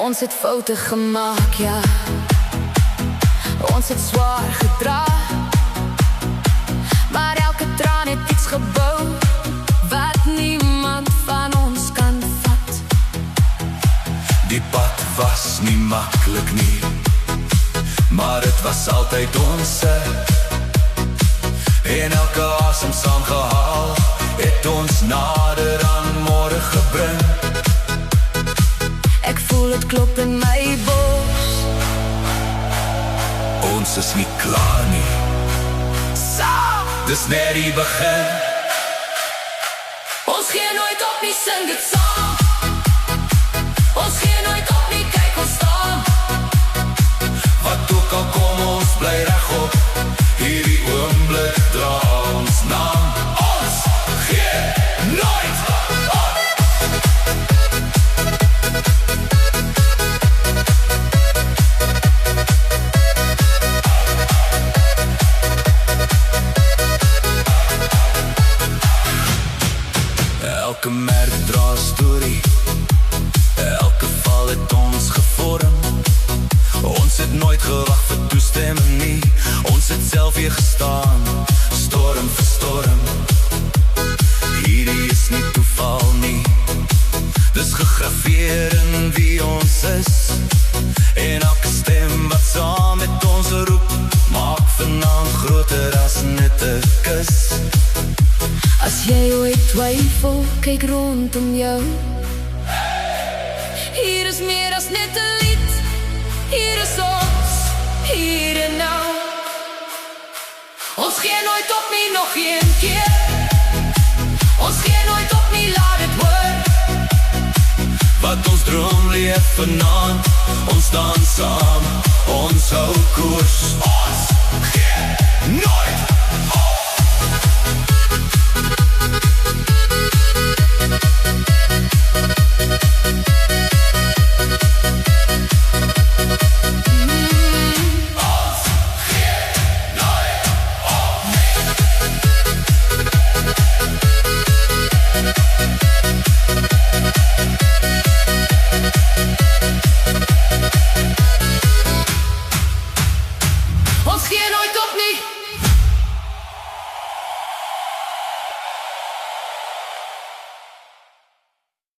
Ons het foute gemaak, ja. Ons het zwaar gedra, maar elke traan het iets gebou wat niemand van ons kan vat. Die pad was nie maklik nie, maar het was altyd onze. En elke asem saamgehaal het ons nader aan môre gebring. Ek voel het klop in my bors. Ons is nie klaar nie, dis net die begin. Ons gee nooit op nie, sing dit saam. Ons gee nooit op nie, kyk ons staan. Wat ook al kom, ons bly regop. Hierdie oomblik dra ons naam. Ons gee nooit op. Elke merk dra 'n storie, elke val het ons gevorm. Ons het nooit gewag vir toestemming nie, ons het self hier gestaan, storm vir storm. Hierdie is nie toeval nie, dis gegraveer in wie ons is. En elke stem wat saam met ons roep, maak vanaand groter as net 'n kus. As jy ooit twyfel, kyk rondom jou. Hier is meer as net 'n lied. Hier is ons, hier en nou. Ons gee nooit op nie, nog een keer. Ons gee nooit op nie, laat het hoor. Wat ons droom leef vanaand, ons staan saam, ons hou koers. Ons